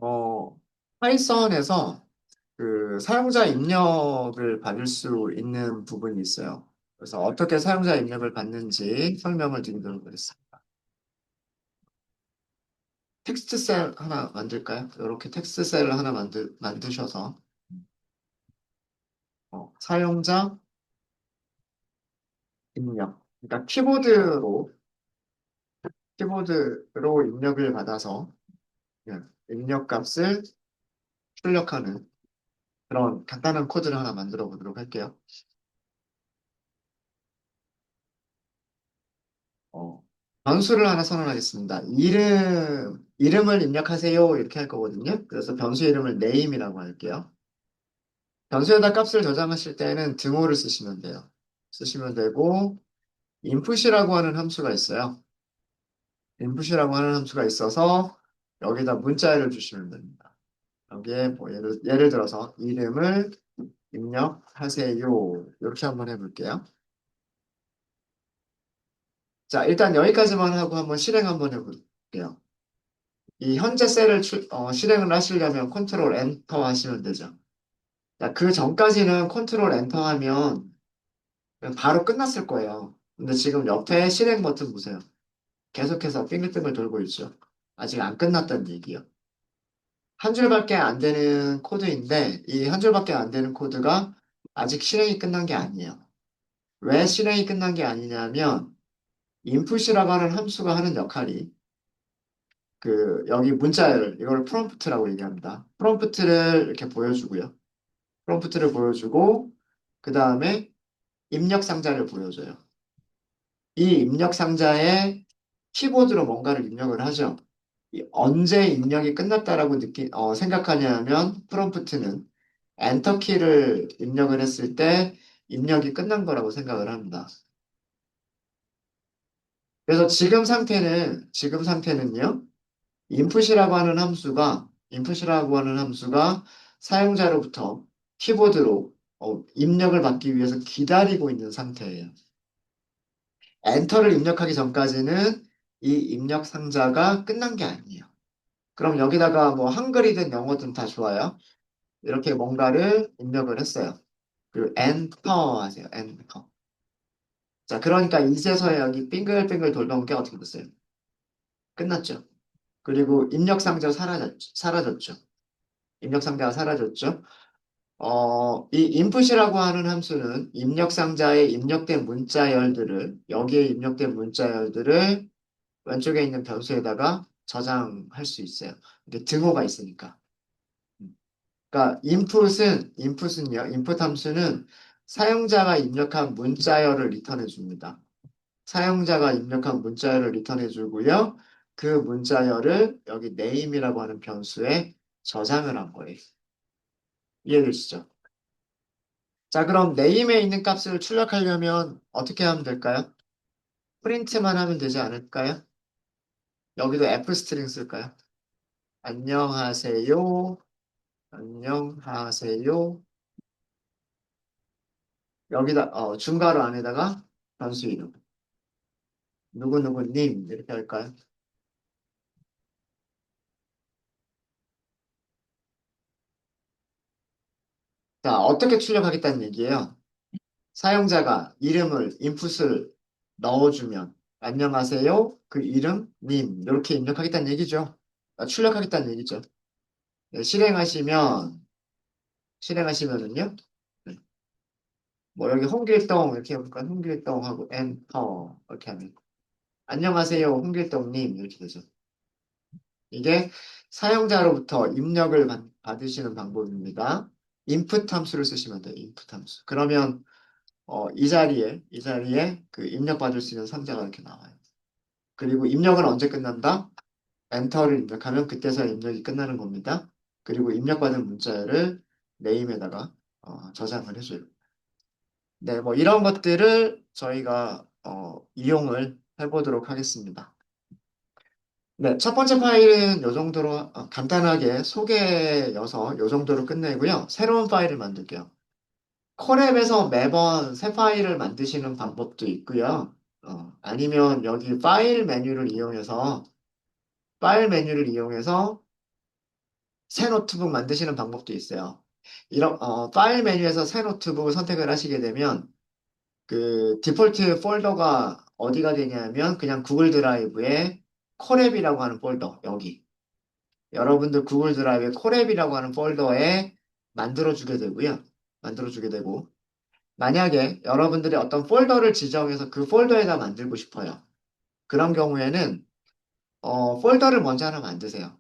어, 파이썬에서 그 사용자 입력을 받을 수 있는 부분이 있어요. 그래서 어떻게 사용자 입력을 받는지 설명을 드리도록 하겠습니다. 텍스트 셀 하나 만들까요? 이렇게 텍스트 셀을 하나 만드셔서 사용자 입력. 그러니까 키보드로 입력을 받아서 입력 값을 출력하는 그런 간단한 코드를 하나 만들어 보도록 할게요. 어, 변수를 하나 선언하겠습니다. 이름을 입력하세요. 이렇게 할 거거든요. 그래서 변수 이름을 name이라고 할게요. 변수에다 값을 저장하실 때는 등호를 쓰시면 돼요. 쓰시면 되고, input이라고 하는 함수가 있어요. input이라고 하는 함수가 있어서 여기다 문자를 주시면 됩니다. 여기에 뭐 예를 들어서 이름을 입력하세요. 이렇게 한번 해볼게요. 자, 일단 여기까지만 하고 한번 실행 한번 해볼게요. 이 현재 셀을 실행을 하시려면 컨트롤 엔터 하시면 되죠. 자, 그 전까지는 컨트롤 엔터 하면 그냥 바로 끝났을 거예요. 근데 지금 옆에 실행 버튼 보세요. 계속해서 빙글빙글 돌고 있죠. 아직 안 끝났다는 얘기요. 한 줄밖에 안 되는 코드인데 이 한 줄밖에 안 되는 코드가 아직 실행이 끝난 게 아니에요. 왜 실행이 끝난 게 아니냐면 input이라고 하는 함수가 하는 역할이 여기 문자열 이걸 프롬프트라고 얘기합니다. 프롬프트를 이렇게 보여주고요. 프롬프트를 보여주고 그 다음에 입력 상자를 보여줘요. 이 입력 상자에 키보드로 뭔가를 입력을 하죠. 언제 입력이 끝났다라고 생각하냐면 프롬프트는 엔터 키를 입력을 했을 때 입력이 끝난 거라고 생각을 합니다. 그래서 지금 상태는요. input이라고 하는 함수가 사용자로부터 키보드로 입력을 받기 위해서 기다리고 있는 상태예요. 엔터를 입력하기 전까지는 이 입력 상자가 끝난 게 아니에요. 그럼 여기다가 뭐 한글이든 영어든 다 좋아요. 이렇게 뭔가를 입력을 했어요. 그리고 엔터 하세요. 엔터. 자, 그러니까 이제서야 여기 빙글빙글 돌던 게 어떻게 됐어요? 끝났죠. 그리고 입력 상자 사라졌죠. 입력 상자가 사라졌죠. 이 input이라고 하는 함수는 입력 상자에 입력된 여기에 입력된 문자열들을 왼쪽에 있는 변수에다가 저장할 수 있어요. 이게 등호가 있으니까. 그러니까 input은요, input 함수는 사용자가 입력한 문자열을 리턴해 줍니다. 사용자가 입력한 문자열을 리턴해 주고요. 그 문자열을 여기 name이라고 하는 변수에 저장을 한 거예요. 이해되시죠? 자, 그럼 name에 있는 값을 출력하려면 어떻게 하면 될까요? 프린트만 하면 되지 않을까요? 여기도 f스트링 쓸까요? 안녕하세요. 안녕하세요. 여기다 중괄호 안에다가 변수 이름 누구누구님 이렇게 할까요? 자, 어떻게 출력하겠다는 얘기예요? 사용자가 이름을 인풋을 넣어주면 안녕하세요. 그 이름 님 이렇게 입력하겠다는 얘기죠. 출력하겠다는 얘기죠. 네, 실행하시면은요. 네, 뭐 여기 홍길동 이렇게 해볼까? 홍길동 하고 엔터 이렇게 하면 안녕하세요. 홍길동님 이렇게 되죠. 이게 사용자로부터 입력을 받으시는 방법입니다. input 함수를 쓰시면 돼요. input 함수. 그러면 이 자리에 그 입력받을 수 있는 상자가 이렇게 나와요. 그리고 입력은 언제 끝난다? 엔터를 입력하면 그때서야 입력이 끝나는 겁니다. 그리고 입력받은 문자를 네임에다가 저장을 해줘요. 네, 뭐 이런 것들을 저희가 이용을 해보도록 하겠습니다. 네, 첫 번째 파일은 요 정도로 간단하게 소개여서 요 정도로 끝내고요. 새로운 파일을 만들게요. 콜앱에서 매번 새 파일을 만드시는 방법도 있고요. 아니면 여기 파일 메뉴를 이용해서 새 노트북 만드시는 방법도 있어요. 파일 메뉴에서 새 노트북을 선택을 하시게 되면 그 디폴트 폴더가 어디가 되냐면 그냥 구글 드라이브에 콜앱이라고 하는 폴더 여기 여러분들 구글 드라이브에 콜앱이라고 하는 폴더에 만들어주게 되고요. 만들어주게 되고 만약에 여러분들이 어떤 폴더를 지정해서 그 폴더에다 만들고 싶어요. 그런 경우에는 폴더를 먼저 하나 만드세요.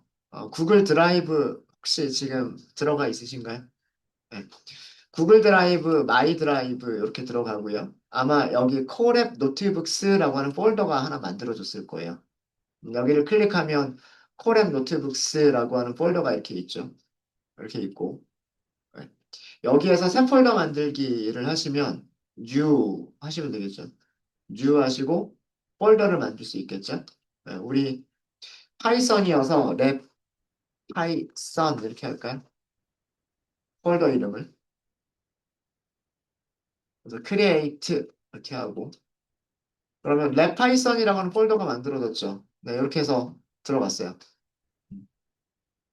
구글 드라이브 혹시 지금 들어가 있으신가요? 네. 구글 드라이브, 마이 드라이브 이렇게 들어가고요. 아마 여기 콜앱 노트북스라고 하는 폴더가 하나 만들어졌을 거예요. 여기를 클릭하면 콜앱 노트북스라고 하는 폴더가 이렇게 있죠. 이렇게 있고 네. 여기에서 새 폴더 만들기를 하시면 new 하시면 되겠죠. new 하시고 폴더를 만들 수 있겠죠. 네, 우리 파이썬이어서 랩 파이썬 이렇게 할까요? 폴더 이름을. 그래서 create 이렇게 하고 그러면 랩 파이썬이라고 하는 폴더가 만들어졌죠. 네, 이렇게 해서 들어갔어요.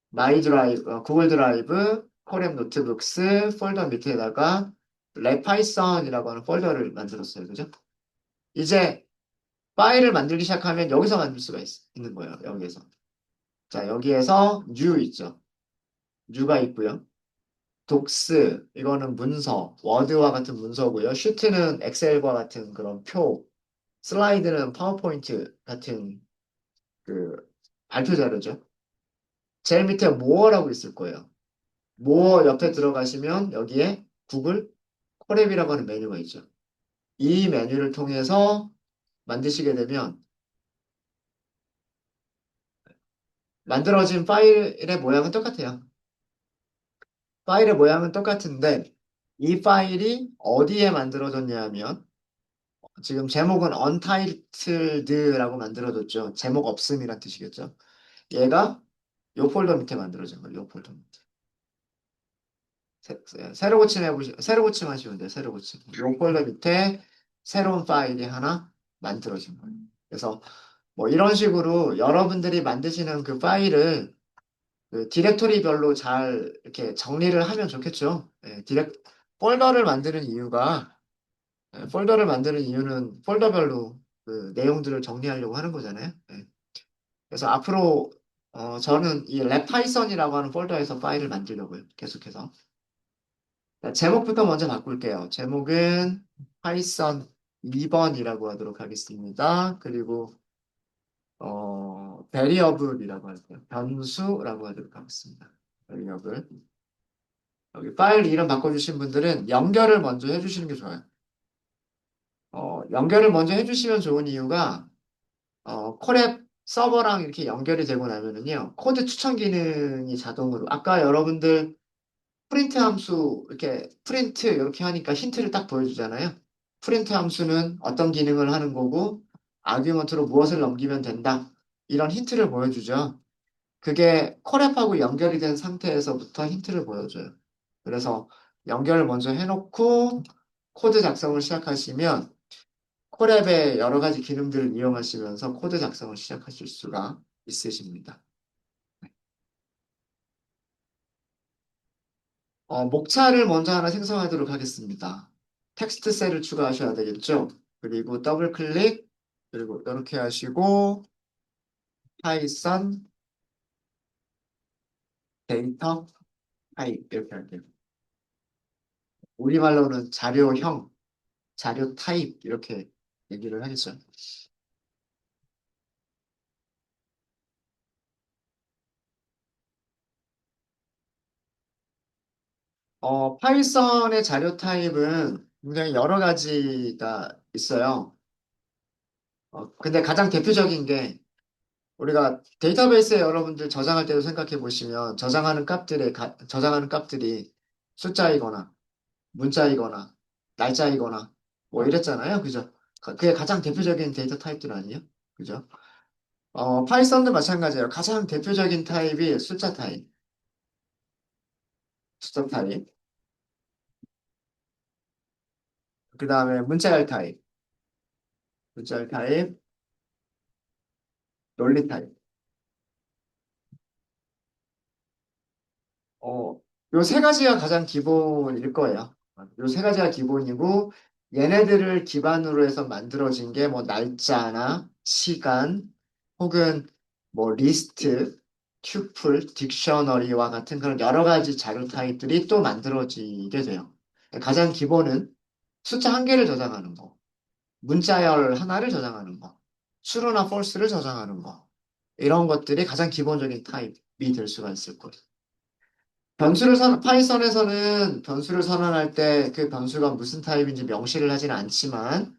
마이 드라이브, 구글 드라이브, 코랩 노트북스 폴더 밑에다가 랩 파이썬이라고 하는 폴더를 만들었어요. 그죠? 이제 파일을 만들기 시작하면 여기서 만들 수가 있는 거예요. 여기에서. 자, 여기에서 new 있죠. new가 있고요. 독스, 이거는 문서, 워드와 같은 문서고요. 슈트는 엑셀과 같은 그런 표, 슬라이드는 파워포인트 같은 그 발표 자료죠. 제일 밑에 모어라고 있을 거예요. 모어 옆에 들어가시면 여기에 구글 콜앱이라고 하는 메뉴가 있죠. 이 메뉴를 통해서 만드시게 되면 만들어진 파일의 모양은 똑같아요. 파일의 모양은 똑같은데 이 파일이 어디에 만들어졌냐 하면 지금 제목은 untitled라고 만들어졌죠. 제목 없음이란 뜻이겠죠. 얘가 요 폴더 밑에 만들어진 거예요. 요 폴더 밑에. 새로 고침해보시, 새로 고침하시면 돼요. 새로 고침. 요 폴더 밑에 새로운 파일이 하나 만들어진 거예요. 그래서 뭐 이런 식으로 여러분들이 만드시는 그 파일을 그 디렉토리별로 잘 이렇게 정리를 하면 좋겠죠. 예, 폴더를 만드는 이유가 폴더를 만드는 이유는 폴더별로 그 내용들을 정리하려고 하는 거잖아요. 예. 그래서 앞으로 저는 이 랩파이썬이라고 하는 폴더에서 파일을 만들려고요. 계속해서. 자, 제목부터 먼저 바꿀게요. 제목은 파이썬 2번이라고 하도록 하겠습니다. 그리고 variable이라고 할게요. 변수라고 하도록 하겠습니다. variable. 여기 파일 이름 바꿔주신 분들은 연결을 먼저 해주시는 게 좋아요. 연결을 먼저 해주시면 좋은 이유가 콜앱 서버랑 이렇게 연결이 되고 나면은요, 코드 추천 기능이 자동으로, 아까 여러분들 프린트 함수, 이렇게 프린트 이렇게 하니까 힌트를 딱 보여주잖아요. 프린트 함수는 어떤 기능을 하는 거고, 아규먼트로 무엇을 넘기면 된다. 이런 힌트를 보여주죠. 그게 콜앱하고 연결이 된 상태에서부터 힌트를 보여줘요. 그래서 연결을 먼저 해놓고 코드 작성을 시작하시면 콜앱의 여러 가지 기능들을 이용하시면서 코드 작성을 시작하실 수가 있으십니다. 목차를 먼저 하나 생성하도록 하겠습니다. 텍스트 셀을 추가하셔야 되겠죠? 그리고 더블 클릭, 그리고 이렇게 하시고 파이썬 데이터 타입 이렇게 할게요. 우리말로는 자료형, 자료 타입 이렇게 얘기를 하겠죠. 파이썬의 자료 타입은 굉장히 여러 가지가 있어요. 근데 가장 대표적인 게 우리가 데이터베이스에 여러분들 저장할 때도 생각해 보시면 저장하는 값들이 숫자이거나 문자이거나 날짜이거나 뭐 이랬잖아요. 그죠? 그게 가장 대표적인 데이터 타입들 아니에요? 그죠? 파이썬도 마찬가지예요. 가장 대표적인 타입이 숫자 타입. 그 다음에 문자열 타입, 문자열 타입, 논리 타입. 요 세 가지가 가장 기본일 거예요. 요 세 가지가 기본이고, 얘네들을 기반으로 해서 만들어진 게 뭐 날짜나 시간, 혹은 뭐 리스트, 튜플, 딕셔너리와 같은 그런 여러 가지 자료 타입들이 또 만들어지게 돼요. 가장 기본은 숫자 한 개를 저장하는 거, 문자열 하나를 저장하는 거, true나 false를 저장하는 거, 이런 것들이 가장 기본적인 타입이 될 수가 있을 거예요. 파이썬에서는 변수를 선언할 때 그 변수가 무슨 타입인지 명시를 하지는 않지만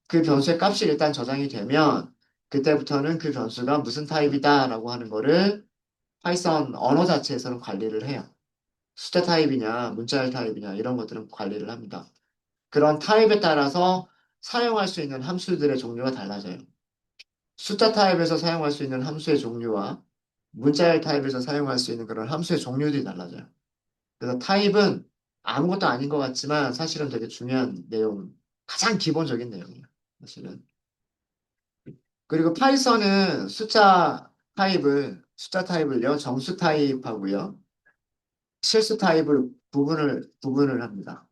그 변수의 값이 일단 저장이 되면 그때부터는 그 변수가 무슨 타입이다라고 하는 거를 파이썬 언어 자체에서는 관리를 해요. 숫자 타입이냐, 문자열 타입이냐 이런 것들은 관리를 합니다. 그런 타입에 따라서 사용할 수 있는 함수들의 종류가 달라져요. 숫자 타입에서 사용할 수 있는 함수의 종류와 문자열 타입에서 사용할 수 있는 그런 함수의 종류들이 달라져요. 그래서 타입은 아무것도 아닌 것 같지만 사실은 되게 중요한 내용, 가장 기본적인 내용이에요. 사실은. 그리고 파이썬은 숫자 타입을요, 정수 타입하고요, 실수 타입을 구분을 합니다.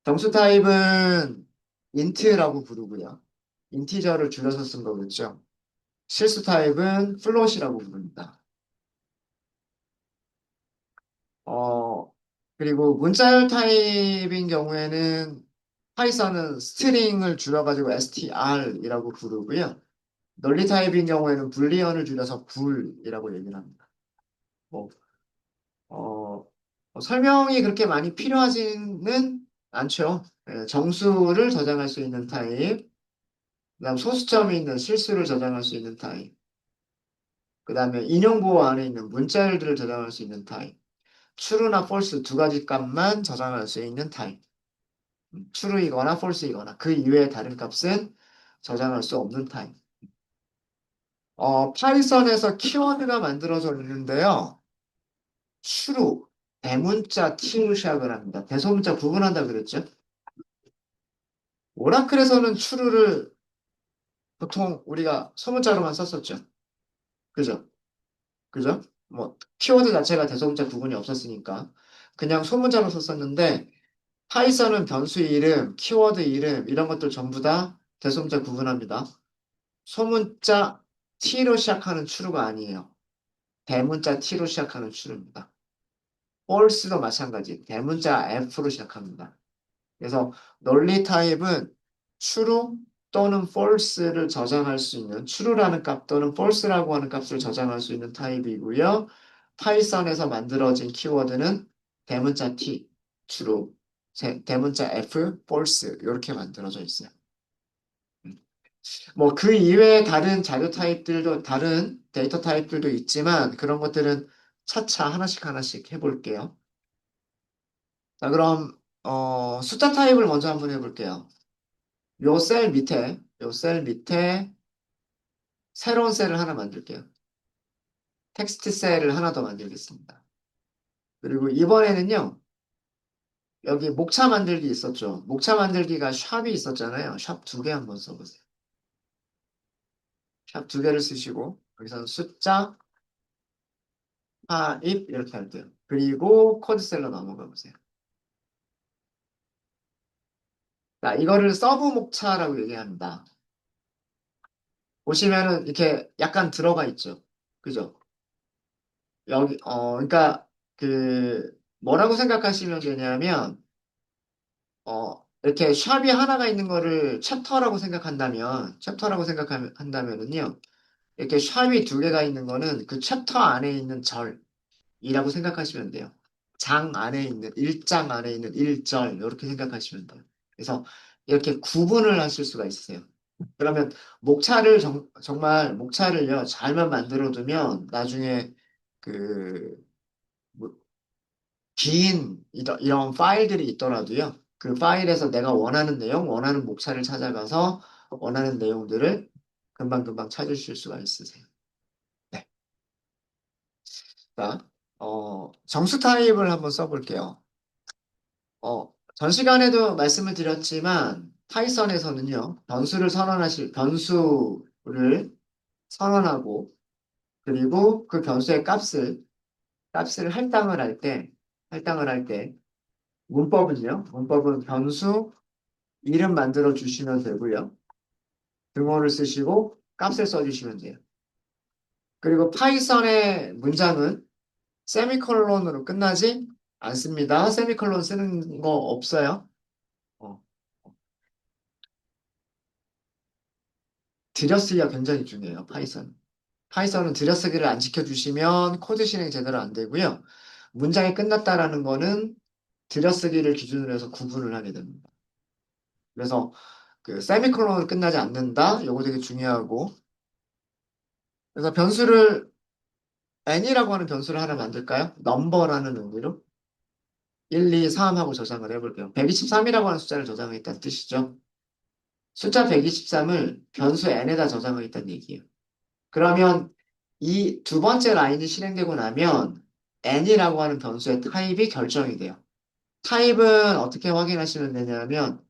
정수 타입은 int라고 부르고요. 인티저를 줄여서 쓴 거겠죠. 실수 타입은 float이라고 부릅니다. 어, 그리고 문자열 타입인 경우에는 파이썬은 스트링을 줄여가지고 str이라고 부르고요. 널리 타입인 경우에는 불리언을 줄여서 불이라고 얘기를 합니다. 뭐, 어, 설명이 그렇게 많이 필요하지는 않죠. 예, 정수를 저장할 수 있는 타입, 그다음 소수점이 있는 실수를 저장할 수 있는 타입, 그다음에 인용보호 안에 있는 문자열들을 저장할 수 있는 타입, true나 false 두 가지 값만 저장할 수 있는 타입. true이거나 false이거나 그 이외의 다른 값은 저장할 수 없는 타입. 파이썬에서 키워드가 만들어져 있는데요. true, 대문자 t로 시작을 합니다. 대소문자 구분한다 그랬죠? 오라클에서는 true를 보통 우리가 소문자로만 썼었죠. 그죠? 그죠? 뭐 키워드 자체가 대소문자 구분이 없었으니까 그냥 소문자로 썼었는데 파이썬은 변수 이름, 키워드 이름 이런 것들 전부 다 대소문자 구분합니다. 소문자 t로 시작하는 true가 아니에요. 대문자 t로 시작하는 true입니다. false도 마찬가지. 대문자 f로 시작합니다. 그래서 널리 타입은 true 또는 false를 저장할 수 있는 true라는 값 또는 false라고 하는 값을 저장할 수 있는 타입이고요. 파이썬에서 만들어진 키워드는 대문자 t, true, 대문자 f, false 이렇게 만들어져 있어요. 뭐 그 이외에 다른 자료 타입들도 다른 데이터 타입들도 있지만 그런 것들은 차차 하나씩 하나씩 해볼게요. 자, 그럼 숫자 타입을 먼저 한번 해볼게요. 요 셀 밑에 새로운 셀을 하나 만들게요. 텍스트 셀을 하나 더 만들겠습니다. 그리고 이번에는요, 여기 목차 만들기 있었죠. 목차 만들기가 샵이 있었잖아요. 샵 두 개 한번 써보세요. 샵 두 개를 쓰시고, 여기서는 숫자, 하입 이렇게 할게요. 그리고 코드셀로 넘어가 보세요. 자, 이거를 서브 목차라고 얘기합니다. 보시면은 이렇게 약간 들어가 있죠. 그죠? 그러니까 뭐라고 생각하시면 되냐면 이렇게 샵이 하나가 있는 거를 챕터라고 생각한다면은요. 이렇게 샵이 두 개가 있는 거는 그 챕터 안에 있는 절이라고 생각하시면 돼요. 일장 안에 있는 일절 이렇게 생각하시면 돼요. 그래서 이렇게 구분을 하실 수가 있어요. 그러면 정말 목차를요 잘만 만들어두면 나중에 그 뭐, 긴 이런 파일들이 있더라도요. 그 파일에서 내가 원하는 내용, 원하는 목차를 찾아가서 원하는 내용들을 금방금방 찾으실 수가 있으세요. 네. 자, 정수 타입을 한번 써볼게요. 전 시간에도 말씀을 드렸지만 파이썬에서는요, 변수를 선언하고 그리고 그 변수의 값을 값을 할당을 할 때, 문법은 변수 이름 만들어 주시면 되고요. 등호를 쓰시고 값을 써주시면 돼요. 그리고 파이썬의 문장은 세미콜론으로 끝나지 않습니다. 세미콜론 쓰는 거 없어요. 어, 들여쓰기가 굉장히 중요해요, 파이썬. 파이썬은 들여쓰기를 안 지켜주시면 코드 실행 제대로 안 되고요. 문장이 끝났다라는 거는 들여쓰기를 기준으로 해서 구분을 하게 됩니다. 그래서 그 세미콜론으로 끝나지 않는다. 이거 되게 중요하고. 그래서 변수를 n이라고 하는 변수를 하나 만들까요? 넘버라는 의미로 1, 2, 3 하고 저장을 해볼게요. 123이라고 하는 숫자를 저장하겠다는 뜻이죠. 숫자 123을 변수 n에다 저장하겠다는 얘기예요. 그러면 이 두 번째 라인이 실행되고 나면 n이라고 하는 변수의 타입이 결정이 돼요. 타입은 어떻게 확인하시면 되냐면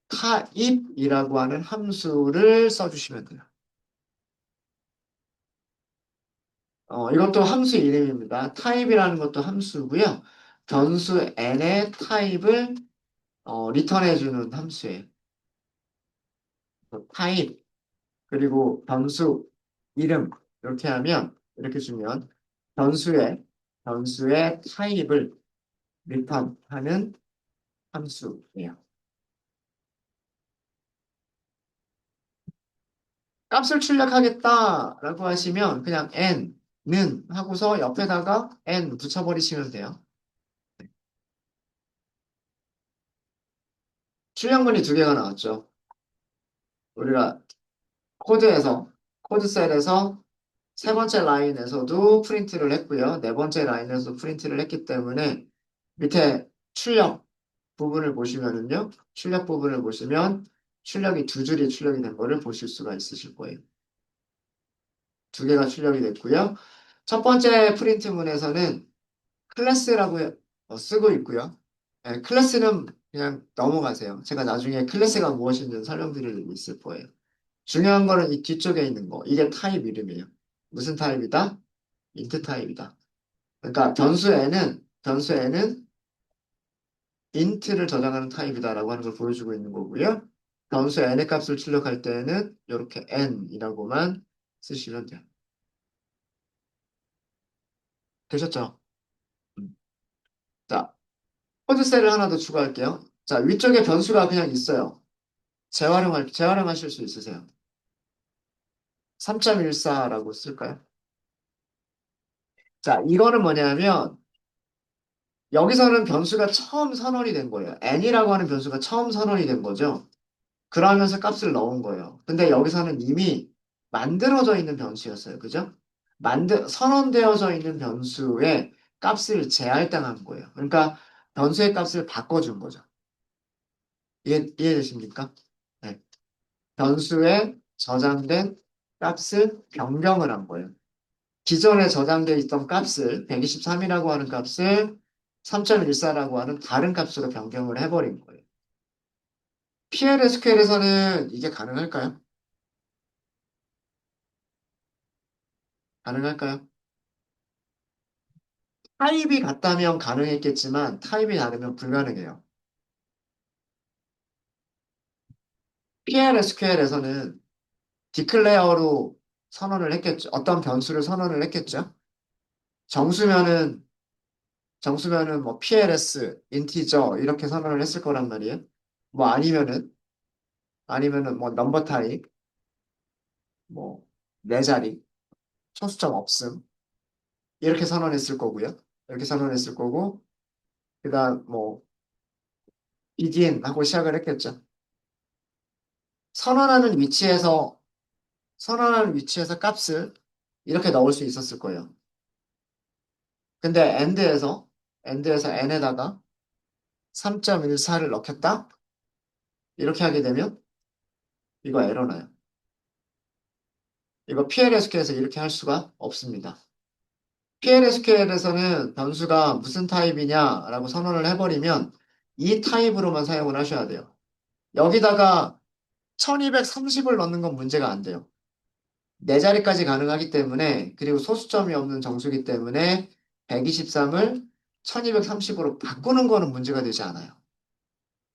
타입이라고 하는 함수를 써주시면 돼요. 이것도 함수 이름입니다. 타입이라는 것도 함수고요. 변수 n의 타입을 리턴해주는 함수예요. 타입 그리고 변수 이름 이렇게 하면 이렇게 주면 변수의 타입을 리턴하는 함수예요. 값을 출력하겠다라고 하시면 그냥 n는 하고서 옆에다가 n 붙여버리시면 돼요. 출력문이 두 개가 나왔죠. 우리가 코드에서 코드셀에서 세 번째 라인에서도 프린트를 했고요. 네 번째 라인에서도 프린트를 했기 때문에 밑에 부분을 보시면은요. 출력 부분을 보시면 출력이 두 줄이 출력이 된 거를 보실 수가 있으실 거예요. 두 개가 출력이 됐고요. 첫 번째 프린트문에서는 클래스라고 쓰고 있고요. 네, 클래스는 그냥 넘어가세요. 제가 나중에 클래스가 무엇인지 설명드릴 일이 있을 거예요. 중요한 거는 이 뒤쪽에 있는 거. 이게 타입 이름이에요. 무슨 타입이다? 인트 타입이다. 그러니까 변수 n은 int를 저장하는 타입이다라고 하는 걸 보여주고 있는 거고요. 변수 n의 값을 출력할 때는 이렇게 n이라고만 쓰시면 돼요. 되셨죠? 음. 자, 코드셀을 하나 더 추가할게요. 자, 위쪽에 변수가 그냥 있어요. 재활용하실 수 있으세요. 3.14라고 쓸까요? 자, 이거는 뭐냐면 여기서는 변수가 처음 선언이 된 거예요. n이라고 하는 변수가 처음 선언이 된 거죠. 그러면서 값을 넣은 거예요. 근데 여기서는 이미 만들어져 있는 변수였어요. 그죠? 선언되어져 있는 변수의 값을 재할당한 거예요. 그러니까 변수의 값을 바꿔준 거죠. 이해되십니까? 네. 변수에 저장된 값을 변경을 한 거예요. 기존에 저장되어 있던 값을 123이라고 하는 값을 3.14라고 하는 다른 값으로 변경을 해버린 거예요. PLSQL에서는 이게 가능할까요? 가능할까요? 타입이 같다면 가능했겠지만 타입이 다르면 불가능해요. PLSQL에서는 디클레어로 선언을 했겠죠. 어떤 변수를 선언을 했겠죠. 정수면은 정수면은 뭐 PLS, 인티저 이렇게 선언을 했을 거란 말이에요. 뭐 아니면은 뭐 넘버 타입, 뭐 네 자리, 초수점 없음 이렇게 선언했을 거고요. 이렇게 선언했을 거고 그다음 뭐 begin 하고 시작을 했겠죠. 선언하는 위치에서 선언하는 위치에서 값을 이렇게 넣을 수 있었을 거예요. 근데 end에서 n에다가 3.14를 넣겠다? 이렇게 하게 되면 이거 에러 나요. 이거 PLSQL에서 이렇게 할 수가 없습니다. PLSQL에서는 변수가 무슨 타입이냐라고 선언을 해버리면 이 타입으로만 사용을 하셔야 돼요. 여기다가 1230을 넣는 건 문제가 안 돼요. 네 자리까지 가능하기 때문에 그리고 소수점이 없는 정수기 때문에 123을 1230으로 바꾸는 거는 문제가 되지 않아요.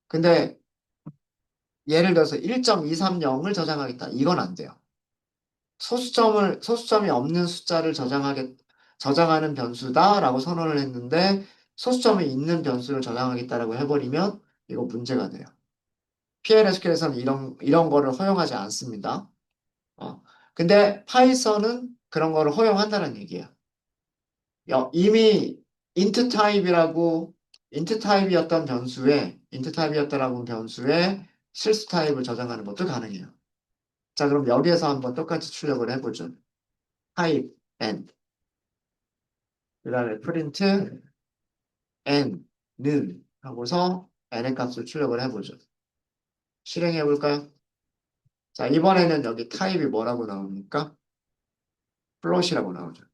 근데 예를 들어서 1.230을 저장하겠다. 이건 안 돼요. 소수점이 없는 숫자를 저장하는 변수다라고 선언을 했는데 소수점이 있는 변수를 저장하겠다라고 해버리면 이거 문제가 돼요. PLSQL에서는 이런 거를 허용하지 않습니다. 어. 근데 파이썬은 그런 거를 허용한다는 얘기예요. 이미 int 타입이라고 int 타입이었다라고 변수에 실수 타입을 저장하는 것도 가능해요. 자, 그럼 여기에서 한번 똑같이 출력을 해보죠. type n 그다음에 print n는 하고서 n의 값을 출력을 해보죠. 실행해 볼까요? 자, 이번에는 여기 타입이 뭐라고 나옵니까? float이라고 나오죠.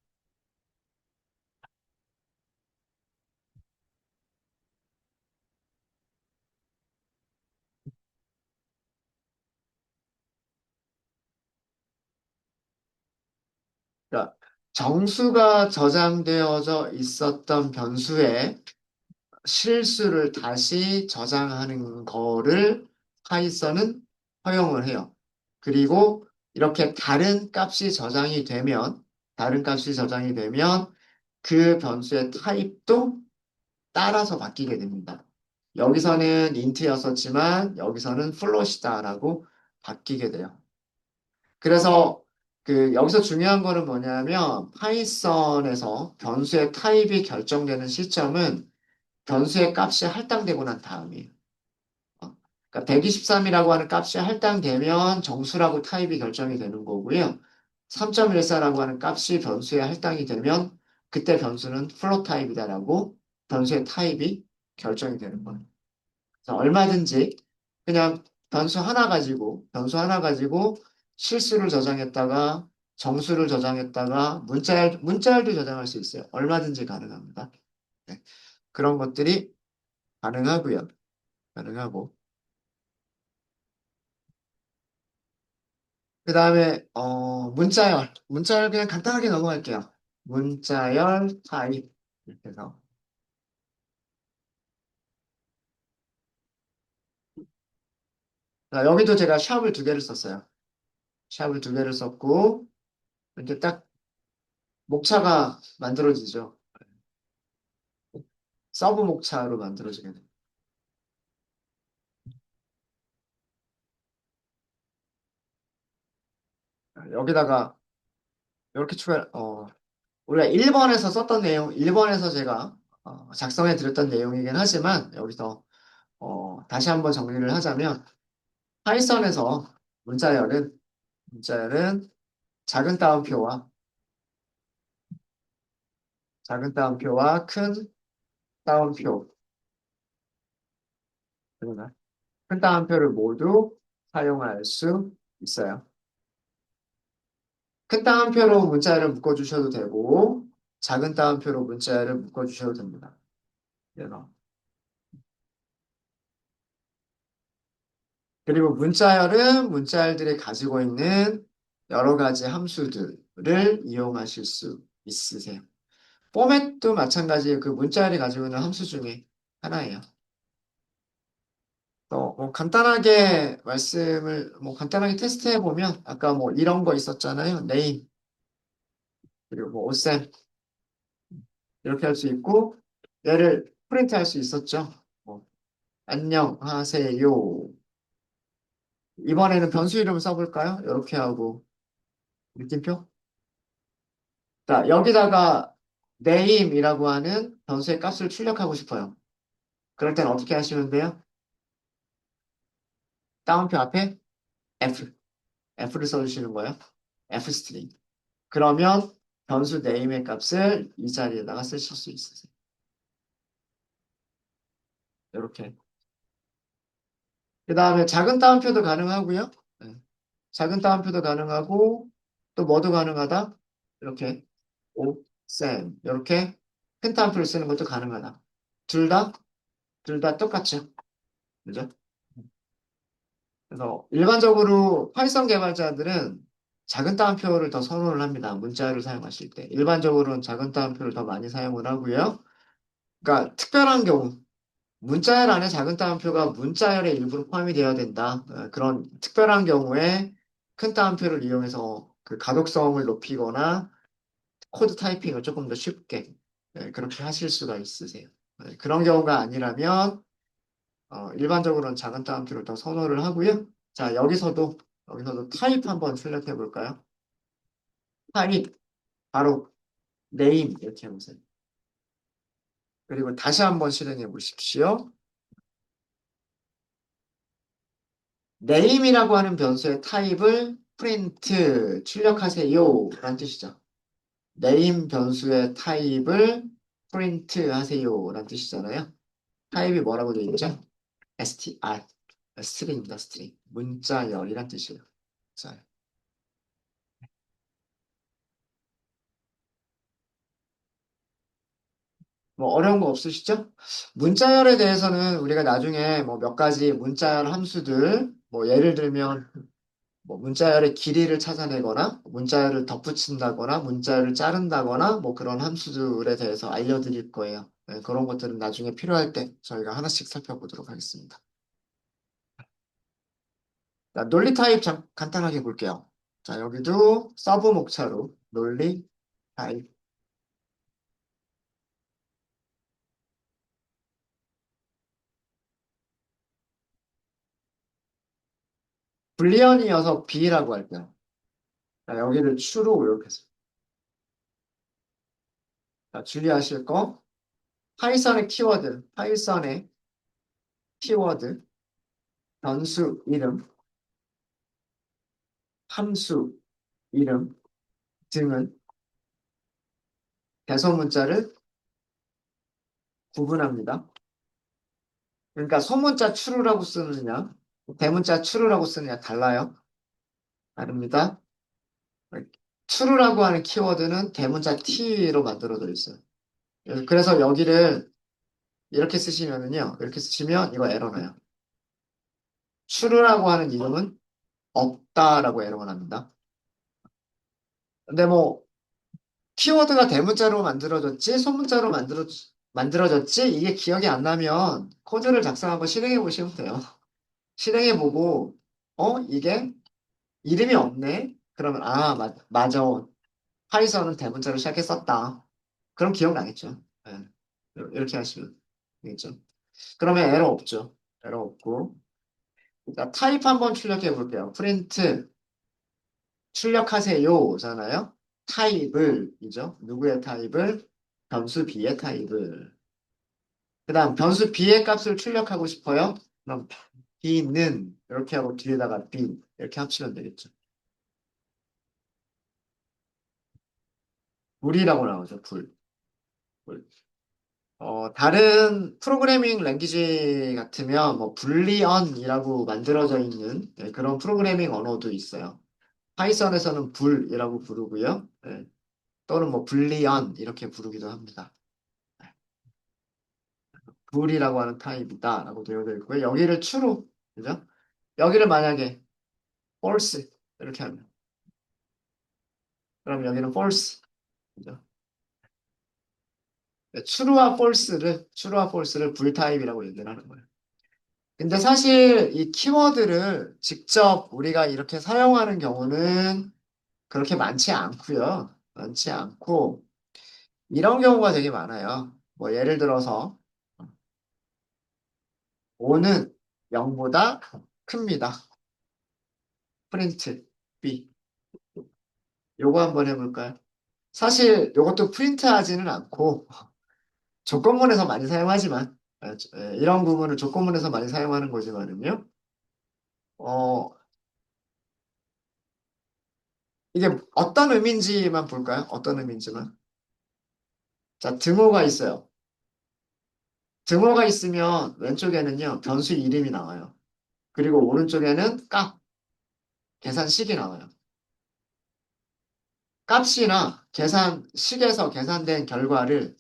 그러니까 정수가 저장되어져 있었던 변수에 실수를 다시 저장하는 거를 파이썬은 허용을 해요. 그리고 이렇게 다른 값이 저장이 되면 그 변수의 타입도 따라서 바뀌게 됩니다. 여기서는 int였었지만 여기서는 float이다라고 바뀌게 돼요. 그래서 여기서 중요한 거는 뭐냐면 파이썬에서 변수의 타입이 결정되는 시점은 변수의 값이 할당되고 난 다음이에요. 그러니까 123이라고 하는 값이 할당되면 정수라고 타입이 결정이 되는 거고요. 3.14라고 하는 값이 변수에 할당이 되면 그때 변수는 플롯 타입이다라고 변수의 타입이 결정이 되는 거예요. 그래서 얼마든지 그냥 변수 하나 가지고 실수를 저장했다가 정수를 저장했다가 문자열도 저장할 수 있어요. 얼마든지 가능합니다. 네. 그런 것들이 가능하고요. 가능하고. 그 다음에 문자열 그냥 간단하게 넘어갈게요. 문자열 타입 이렇게 해서 자, 여기도 제가 샵을 두 개를 썼어요. 샵을 두 개를 썼고 이렇게 딱 목차가 만들어지죠. 서브 목차로 만들어지게 돼요. 여기다가 이렇게 우리가 1번에서 제가 작성해 드렸던 내용이긴 하지만 여기서 다시 한번 정리를 하자면 파이썬에서 문자열은 문자열은 작은 따옴표와 큰 따옴표, 그러나 큰 따옴표를 모두 사용할 수 있어요. 큰 따옴표로 문자열을 묶어주셔도 되고, 작은 따옴표로 문자열을 묶어주셔도 됩니다. 그래서 그리고 문자열은 문자열들이 가지고 있는 여러 가지 함수들을 이용하실 수 있으세요. 포맷도 마찬가지예요. 그 문자열이 가지고 있는 함수 중에 하나예요. 간단하게 테스트해 보면, 아까 뭐 이런 거 있었잖아요. name, 그리고 뭐 오셈, 이렇게 할 수 있고, 얘를 프린트 할 수 있었죠. 뭐, 안녕하세요. 이번에는 변수 이름을 써볼까요? 이렇게 하고, 느낌표? 자, 여기다가 name이라고 하는 변수의 값을 출력하고 싶어요. 그럴 땐 어떻게 하시면 돼요? 따옴표 앞에 F를 써주시는 거예요. F스트링. 그러면 변수 name의 값을 이 자리에다가 쓰실 수 있으세요. 이렇게. 그 다음에 작은 따옴표도 가능하고요. 네. 작은 따옴표도 가능하고 또 뭐도 가능하다? 이렇게 쌤 이렇게 큰 따옴표를 쓰는 것도 가능하다. 둘 다? 둘 다 똑같죠. 그죠? 그래서 일반적으로 파이썬 개발자들은 작은 따옴표를 더 선호를 합니다. 문자열을 사용하실 때. 일반적으로는 작은 따옴표를 더 많이 사용을 하고요. 그러니까 특별한 경우, 문자열 안에 작은 따옴표가 문자열의 일부로 포함이 되어야 된다. 그런 특별한 경우에 큰 따옴표를 이용해서 그 가독성을 높이거나 코드 타이핑을 조금 더 쉽게 그렇게 하실 수가 있으세요. 그런 경우가 아니라면 일반적으로는 작은 따옴표를 더 선호를 하고요. 자, 여기서도 타입 한번 출력해 볼까요? 타입, 바로 name 이렇게 해보세요. 그리고 다시 한번 실행해 보십시오. name이라고 하는 변수의 타입을 print 출력하세요 라는 뜻이죠. name 변수의 타입을 print 하세요 라는 뜻이잖아요. 타입이 뭐라고 되어 있죠? str, string입니다, string. 문자열이란 뜻이에요. 자, 뭐 어려운 거 없으시죠? 문자열에 대해서는 우리가 나중에 뭐 몇 가지 문자열 함수들, 뭐 예를 들면 뭐 문자열의 길이를 찾아내거나 문자열을 덧붙인다거나 문자열을 자른다거나 뭐 그런 함수들에 대해서 알려드릴 거예요. 그런 것들은 나중에 필요할 때 저희가 하나씩 살펴보도록 하겠습니다. 자, 논리 타입 간단하게 볼게요. 자, 여기도 서브 목차로 논리 타입. 불리언이어서 B라고 할게요. 자, 여기를 true로 이렇게 해서. 자, 주의하실 거. 파이썬의 키워드, 변수 이름, 함수 이름 등은 대소문자를 구분합니다. 그러니까 소문자 true라고 쓰느냐, 대문자 true라고 쓰느냐 달라요. 다릅니다. true라고 하는 키워드는 대문자 t로 만들어져 있어요. 그래서 여기를 이렇게 쓰시면은요, 이렇게 쓰시면 이거 에러 나요. true라고 하는 이름은 없다라고 에러가 납니다. 근데 뭐 키워드가 대문자로 만들어졌지, 소문자로 만들어졌지, 이게 기억이 안 나면 코드를 작성하고 실행해 보시면 돼요. 실행해 보고, 이게 이름이 없네? 그러면, 맞아. 파이썬은 대문자로 시작했었다. 그럼 기억나겠죠. 예. 이렇게 하시면 되겠죠. 그러면 에러 없죠. 에러 없고. 자, 타입 한번 출력해 볼게요. 프린트 출력하세요잖아요. 타입을이죠. 누구의 타입을? 변수 B의 타입을. 그 다음 변수 B의 값을 출력하고 싶어요. 그럼 B는 이렇게 하고 뒤에다가 B 이렇게 합치면 되겠죠. 불이라고 나오죠. 불. 불. 다른 프로그래밍 랭귀지 같으면 뭐 불리언이라고 만들어져 있는 그런 프로그래밍 언어도 있어요. 파이썬에서는 불이라고 부르고요. 또는 뭐 불리언 이렇게 부르기도 합니다. 불이라고 하는 타입이다라고 되어져 있고요. 여기를 true로, 그죠? 여기를 만약에 false 이렇게 하면 그럼 여기는 false, 그죠? true와 false를 불 타입이라고 얘기를 하는 거예요. 근데 사실 이 키워드를 직접 우리가 이렇게 사용하는 경우는 그렇게 많지 않고요. 많지 않고 이런 경우가 되게 많아요. 뭐 예를 들어서 5는 0보다 큽니다. 프린트 B. 요거 한번 해볼까요? 사실 요것도 프린트하지는 않고 조건문에서 많이 사용하지만 이런 부분을 조건문에서 많이 사용하는 거지만은요. 어, 이게 어떤 의미인지만 볼까요? 어떤 의미인지만. 자, 등호가 있어요. 등호가 있으면 왼쪽에는요, 변수 이름이 나와요. 그리고 오른쪽에는 계산식이 나와요. 값이나 식에서 계산된 결과를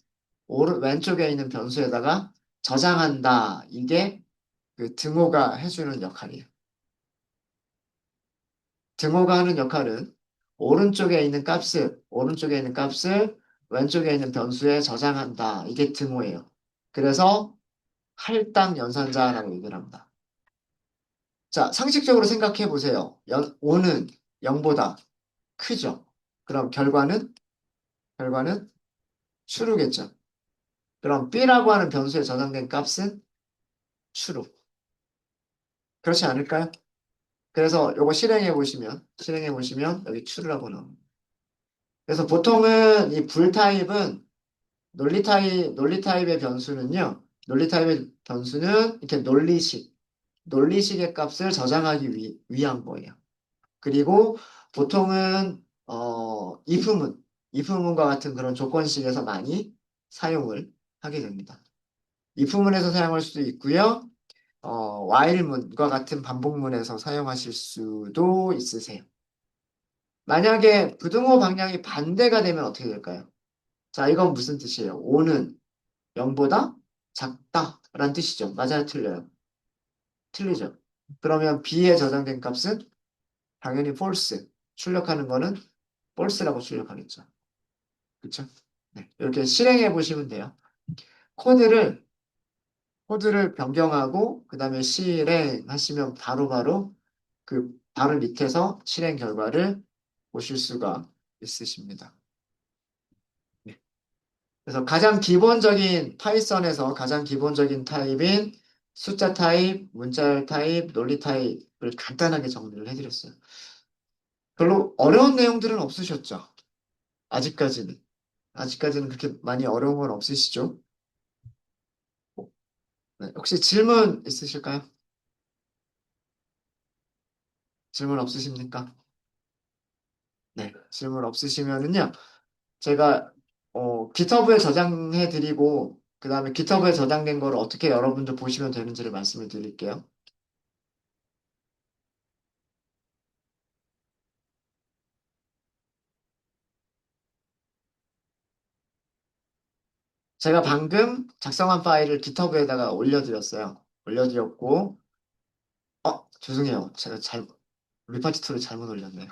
왼쪽에 있는 변수에다가 저장한다. 이게 그 등호가 해주는 역할이에요. 등호가 하는 역할은 오른쪽에 있는 값을 왼쪽에 있는 변수에 저장한다. 이게 등호예요. 그래서 할당 연산자라고 얘기를 합니다. 자, 상식적으로 생각해 보세요. 5는 0보다 크죠. 그럼 결과는 true겠죠. 그럼 b라고 하는 변수에 저장된 값은 true. 그렇지 않을까요? 그래서 요거 실행해 보시면 여기 true라고 나옵니다. 그래서 보통은 이 불 타입은 논리 타입의 변수는요. 논리 타입의 변수는 이렇게 논리식의 값을 저장하기 위한 거예요. 그리고 보통은 if문과 같은 그런 조건식에서 많이 사용을 하게 됩니다. if문에서 사용할 수도 있고요. while문과 같은 반복문에서 사용하실 수도 있으세요. 만약에 부등호 방향이 반대가 되면 어떻게 될까요? 자, 이건 무슨 뜻이에요? 5는 0보다 작다라는 뜻이죠. 맞아요, 틀려요? 틀리죠. 그러면 B에 저장된 값은 당연히 false. 출력하는 거는 false라고 출력하겠죠. 그쵸? 네, 이렇게 실행해 보시면 돼요. 코드를, 코드를 변경하고, 그 다음에 실행하시면 바로 밑에서 실행 결과를 보실 수가 있으십니다. 네. 그래서 가장 기본적인 파이썬에서 가장 기본적인 타입인 숫자 타입, 문자열 타입, 논리 타입을 간단하게 정리를 해드렸어요. 별로 어려운 내용들은 없으셨죠? 아직까지는. 아직까지는 그렇게 많이 어려운 건 없으시죠? 네, 혹시 질문 있으실까요? 질문 없으십니까? 네, 질문 없으시면은요, 제가 GitHub에 저장해드리고, 그 다음에 GitHub에 저장된 거를 어떻게 여러분들 보시면 되는지를 말씀을 드릴게요. 제가 방금 작성한 파일을 GitHub에다가 올려드렸어요. 올려드렸고, 죄송해요. 제가 리파지토리 잘못 올렸네요.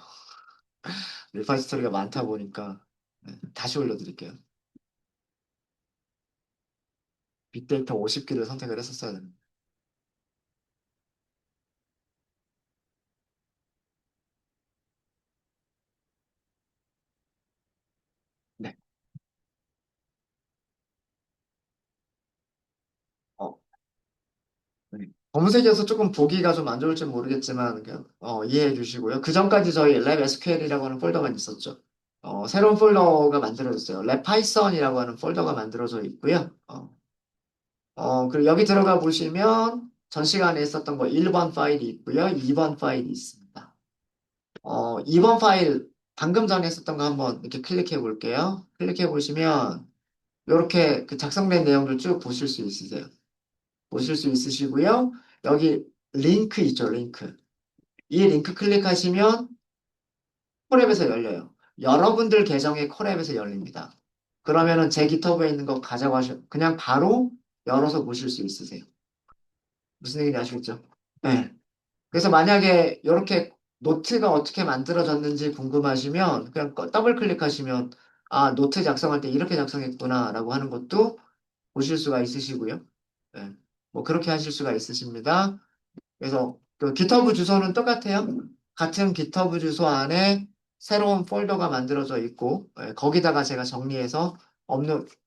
리파지토리가 많다 보니까, 네, 다시 올려드릴게요. 빅데이터 50기를 선택을 했었어야 됩니다. 네. 어, 네. 검은색이어서 조금 보기가 좀 안 좋을지 모르겠지만, 그냥, 이해해 주시고요. 그 전까지 저희 랩 SQL이라고 하는 폴더가 있었죠. 새로운 폴더가 만들어졌어요. 랩 파이썬이라고 하는 폴더가 만들어져 있고요. 그리고 여기 들어가 보시면 전 시간에 있었던 거 1번 파일이 있고요. 2번 파일이 있습니다. 2번 파일 방금 전에 했었던 거 한번 이렇게 클릭해 볼게요. 클릭해 보시면 이렇게 그 작성된 내용들 쭉 보실 수 있으세요. 보실 수 있으시고요. 여기 링크 있죠, 링크. 이 링크 클릭하시면 콜앱에서 열려요. 여러분들 계정의 콜앱에서 열립니다. 그러면은 제 깃허브에 있는 거 가져가셔, 그냥 바로 열어서 보실 수 있으세요. 무슨 얘기인지 아시겠죠? 네. 그래서 만약에 이렇게 노트가 어떻게 만들어졌는지 궁금하시면 그냥 더블 클릭하시면 아, 노트 작성할 때 이렇게 작성했구나라고 하는 것도 보실 수가 있으시고요. 네. 뭐 그렇게 하실 수가 있으십니다. 그래서 그 GitHub 주소는 똑같아요. 같은 GitHub 주소 안에 새로운 폴더가 만들어져 있고 거기다가 제가 정리해서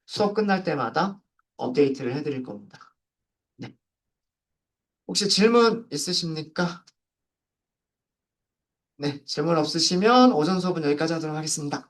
수업 끝날 때마다 업데이트를 해드릴 겁니다. 네. 혹시 질문 있으십니까? 네, 질문 없으시면 오전 수업은 여기까지 하도록 하겠습니다.